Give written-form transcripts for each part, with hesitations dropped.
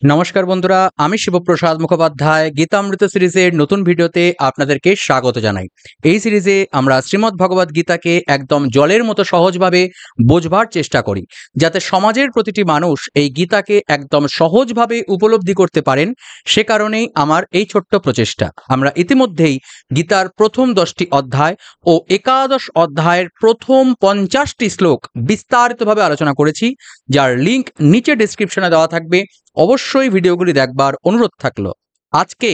নমস্কার বন্ধুরা, আমি শিবপ্রসাদ মুখোপাধ্যায় গীতামৃত সিরিজের নতুন ভিডিওতে আপনাদেরকে স্বাগত জানাই। এই সিরিজে আমরা শ্রীমদ্ ভগবদ্ গীতাকে একদম জলের মতো সহজভাবে বোঝবার চেষ্টা করি, যাতে সমাজের প্রতিটি মানুষ এই গীতাকে একদম সহজভাবে উপলব্ধি করতে পারেন। সে কারণেই আমার এই ছোট্ট প্রচেষ্টা। আমরা ইতিমধ্যেই গীতার প্রথম 10টি অধ্যায় ও একাদশ অধ্যায়ের প্রথম 50টি শ্লোক বিস্তারিতভাবে আলোচনা করেছি, যার লিঙ্ক নিচে ডেসক্রিপশনে দেওয়া থাকবে। অবশ্যই ভিডিওগুলি দেখবার অনুরোধ থাকলো। আজকে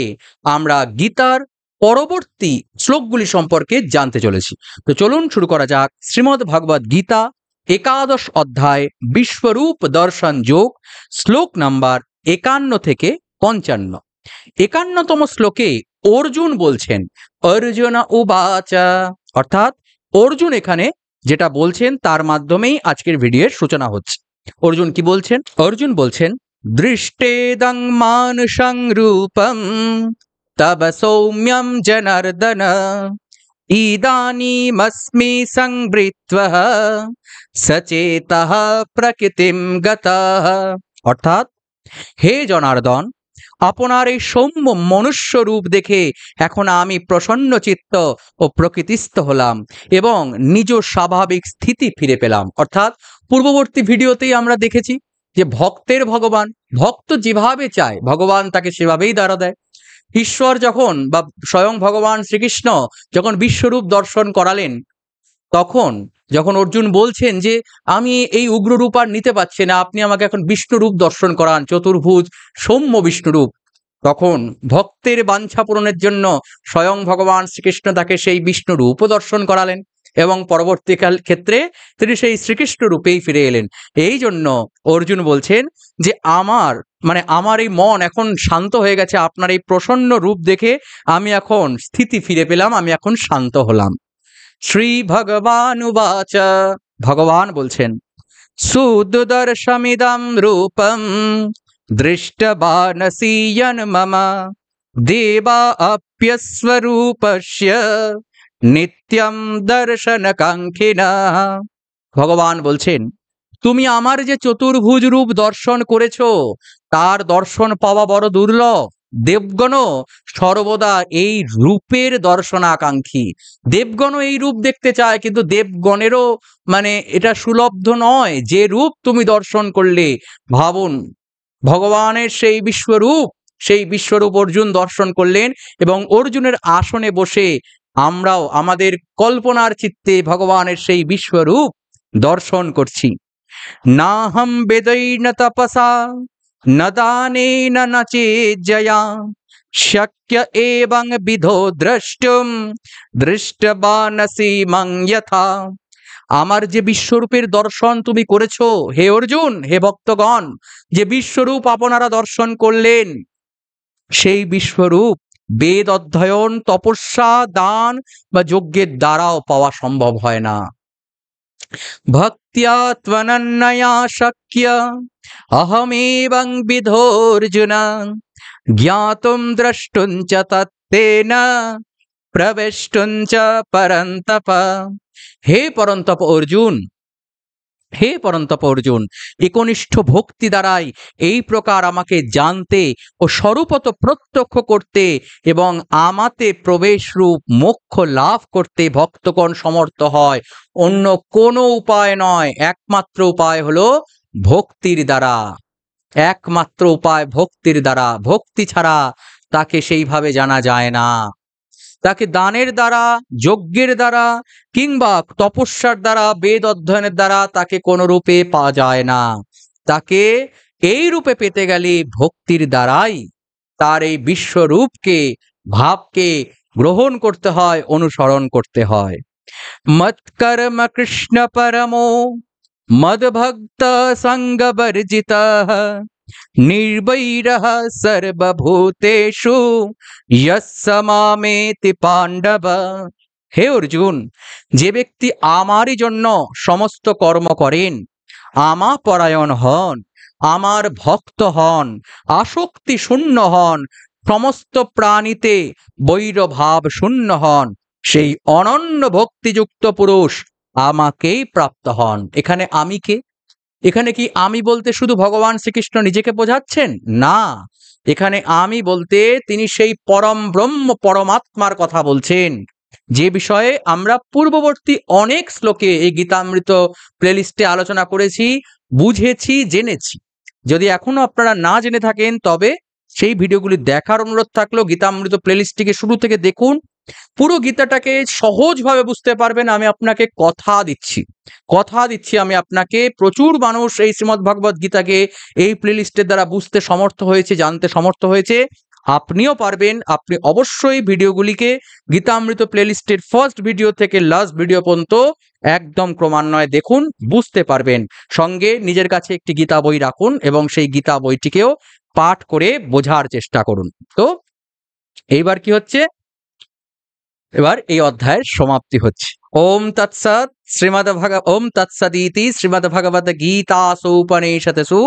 আমরা গীতার পরবর্তী শ্লোকগুলি সম্পর্কে জানতে চলেছি। তো চলুন শুরু করা যাক। শ্রীমদ্ ভগবদ্ গীতা একাদশ অধ্যায় বিশ্বরূপ দর্শন যোগ, শ্লোক নাম্বার 51 থেকে 55। 51তম শ্লোকে অর্জুন বলছেন, অর্জুন উবাচা, অর্থাৎ অর্জুন এখানে যেটা বলছেন তার মাধ্যমেই আজকের ভিডিওর সূচনা হচ্ছে। অর্জুন কি বলছেন? অর্জুন বলছেন, দৃষ্টেদং মানুষং রূপম তব সৌম্যম জনার্দন ইদানীমস্মি সংবৃত্বঃ সচেতঃ প্রকৃতিম গতঃ। অর্থাৎ, হে জনার্দন, আপনার এই সৌম্য মনুষ্য রূপ দেখে এখন আমি প্রসন্ন চিত্ত ও প্রকৃতিস্থ হলাম এবং নিজ স্বাভাবিক স্থিতি ফিরে পেলাম। অর্থাৎ পূর্ববর্তী ভিডিওতেই আমরা দেখেছি যে ভক্তের ভগবান, ভক্ত যেভাবে চায় ভগবান তাকে সেভাবেই দ্বারা দেয়। ঈশ্বর যখন বা স্বয়ং ভগবান শ্রীকৃষ্ণ যখন বিশ্বরূপ দর্শন করালেন, তখন যখন অর্জুন বলছেন যে আমি এই উগ্ররূপ আর নিতে পারছি না, আপনি আমাকে এখন বিষ্ণুরূপ দর্শন করান, চতুর্ভুজ সৌম্য বিষ্ণুরূপ, তখন ভক্তের বাঞ্ছা পূরণের জন্য স্বয়ং ভগবান শ্রীকৃষ্ণ তাকে সেই বিষ্ণুরূপ দর্শন করালেন এবং পরবর্তীকাল ক্ষেত্রে তিনি সেই শ্রীকৃষ্ণ রূপেই ফিরে এলেন। এই জন্য অর্জুন বলছেন যে আমার এই মন এখন শান্ত হয়ে গেছে, আপনার এই প্রসন্ন রূপ দেখে আমি এখন স্থিতি ফিরে পেলাম, আমি এখন শান্ত হলাম। শ্রী ভগবান উবাচ, ভগবান বলছেন, সুদুদর্শমিদম রূপম দৃষ্টবানসীয়ন মম দেবা আপ্যস্বরূপস্য নিত্যম দর্শনকাঙ্ক্ষিনঃ। ভগবান বলছেন, তুমি আমার যে চতুর্ভুজ রূপ দর্শন করেছ, তার দর্শন পাওয়া বড় দুর্লভ। দেবগণও সর্বদা এই রূপের দর্শনাকাঙ্ক্ষী। দেবগণও এই রূপ দেখতে চায়, কিন্তু দেবগণেরও এটা সুলব্ধ নয় যে রূপ তুমি দর্শন করলে। ভাবুন, ভগবানের সেই বিশ্বরূপ অর্জুন দর্শন করলেন এবং অর্জুনের আসনে বসে আমরাও আমাদের কল্পনার চিত্তে ভগবানের সেই বিশ্বরূপ দর্শন করছি। নাহম বেदैर्न তপসা ন দানেন ন চেজ্জয়া শক্য এবং বিধো দ্রষ্টুম দৃষ্টবানসি মং যথা। আমার যে বিশ্বরূপের দর্শন তুমি করেছো হে অর্জুন, হে ভক্তগণ, যে বিশ্বরূপ আপনারা দর্শন করলেন, সেই বিশ্বরূপ বেদ অধ্যয়ন, তপস্যা, দান বা যজ্ঞের দ্বারাও পাওয়া সম্ভব হয় না। ভক্তিয়া ত্বনন্যয়া শক্য অহমেবং বিধোর্জুন জ্ঞাতুম দ্রষ্টুম চ তত্তেন প্রবেষ্টুম চ পরন্তপ। হে পরন্তপ অর্জুন, হে পরন্তপ অর্জুন, একনিষ্ঠ ভক্তি দ্বারাই এই প্রকার আমাকে জানতে ও স্বরূপত প্রত্যক্ষ করতে এবং আমাতে প্রবেশ রূপ মোক্ষ লাভ করতে ভক্তগণ সমর্থ হয়। অন্য কোনো উপায় নয়, একমাত্র উপায় হলো ভক্তির দ্বারা। একমাত্র উপায় ভক্তির দ্বারা। ভক্তি ছাড়া তাকে সেইভাবে জানা যায় না। তাকে দানের দ্বারা, যজ্ঞের দ্বারা কিংবা তপস্যার দ্বারা, বেদ অধ্যয়নের দ্বারা তাকে কোনো রূপে পাওয়া যায় না। তাকে এই রূপে পেতে গেলে ভক্তির দ্বারাই তার এই বিশ্বরূপকে, ভাবকে গ্রহণ করতে হয়, অনুসরণ করতে হয়। মৎকর্ম কৃষ্ণ পরমো মদভক্ত সঙ্গবর্জিতঃ নির্বৈরঃ সর্বভূতেষু ইয়স্য মামেতি পাণ্ডব। হে অর্জুন, যে ব্যক্তি আমারই জন্য সমস্ত কর্ম করেন, আমাপরায়ণ হন, আমার ভক্ত হন, আসক্তি শূন্য হন, সমস্ত প্রাণীতে বৈরভাব শূন্য হন, সেই অনন্য ভক্তিযুক্ত পুরুষ আমাকেই প্রাপ্ত হন। এখানে আমি কে? এখানে কি আমি বলতে শুধু ভগবান শ্রীকৃষ্ণ নিজেকে বোঝাচ্ছেন? না, এখানে আমি বলতে তিনি সেই পরম ব্রহ্ম পরমাত্মার কথা বলছেন, যে বিষয়ে আমরা পূর্ববর্তী অনেক শ্লোকে এই গীতামৃত প্লেলিস্টে আলোচনা করেছি, বুঝেছি, জেনেছি। যদি এখনো আপনারা না জেনে থাকেন তবে সেই ভিডিওগুলি দেখার অনুরোধ থাকলো। গীতামৃত প্লেলিস্টটিকে শুরু থেকে দেখুন, পুরো গীতাটাকে সহজভাবে বুঝতে পারবেন। আমি আপনাকে কথা দিচ্ছি আমি আপনাকে, প্রচুর মানুষ এই শ্রীমদ্ ভগবত গীতাকে এই প্লেলিস্টের দ্বারা বুঝতে সমর্থ হয়েছে, জানতে সমর্থ হয়েছে। আপনিও পারবেন। আপনি অবশ্যই ভিডিওগুলিকে গীতামৃত প্লেলিস্টের ফার্স্ট ভিডিও থেকে লাস্ট ভিডিও পর্যন্ত একদম ক্রমান্বয়ে দেখুন, বুঝতে পারবেন। সঙ্গে নিজের কাছে একটি গীতা বই রাখুন এবং সেই গীতা বইটিকেও পাঠ করে বোঝার চেষ্টা করুন। তো এইবার কি হচ্ছে, এবার এই অধ্যায়ের সমাপ্তি হচ্ছে। ওম তৎসৎ ওম তৎসদিতি শ্রীমদ্ভগবদ গীতাসু উপনিষদসু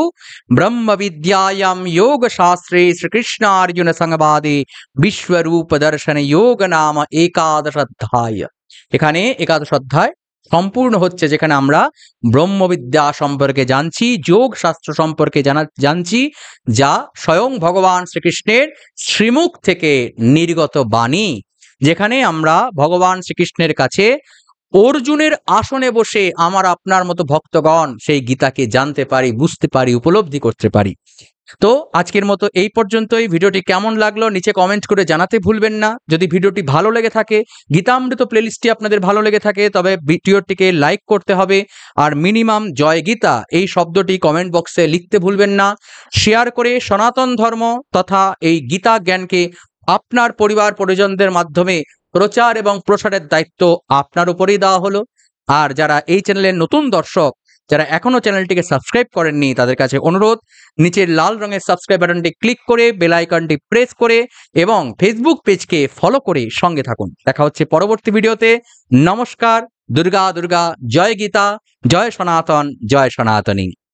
ব্রহ্ম বিদ্যায়াম যোগ শাস্ত্রে শ্রীকৃষ্ণার্জুন সংবাদে বিশ্বরূপ দর্শন যোগ নাম একাদশ অধ্যায়। এখানে একাদশ অধ্যায় সম্পূর্ণ হচ্ছে, যেখানে আমরা ব্রহ্মবিদ্যা সম্পর্কে জানছি, যোগ শাস্ত্র সম্পর্কে জানছি, যা স্বয়ং ভগবান শ্রীকৃষ্ণের শ্রীমুখ থেকে নির্গত বাণী, যেখানে আমরা ভগবান শ্রীকৃষ্ণের কাছে অর্জুনের আসনে বসে আমার আপনার মতো ভক্তগণ সেই গীতাকে জানতে পারি, বুঝতে পারি, উপলব্ধি করতে পারি। তো আজকের মতো এই পর্যন্তই। ভিডিওটি কেমন লাগলো নিচে কমেন্ট করে জানাতে ভুলবেন না। যদি ভিডিওটি ভালো লেগে থাকে, গীতামৃত প্লেলিস্টটি আপনাদের ভালো লেগে থাকে, তবে ভিডিওটিকে লাইক করতে হবে। আর মিনিমাম জয় গীতা এই শব্দটি কমেন্ট বক্সে লিখতে ভুলবেন না। শেয়ার করে সনাতন ধর্ম তথা এই গীতা জ্ঞানকে আপনার পরিবার পরিজনদের মাধ্যমে প্রচার এবং প্রসারের দায়িত্ব আপনার উপরেই দেওয়া হলো। আর যারা এই চ্যানেলের নতুন দর্শক, যারা এখনো চ্যানেলটিকে সাবস্ক্রাইব করেননি, তাদের কাছে অনুরোধ, নিচের লাল রঙের সাবস্ক্রাইব বাটনটি ক্লিক করে বেল আইকনটি প্রেস করে এবং ফেসবুক পেজকে ফলো করে সঙ্গে থাকুন। দেখা হচ্ছে পরবর্তী ভিডিওতে। নমস্কার। দুর্গা দুর্গা, জয় গীতা, জয় সনাতন, জয় সনাতনী।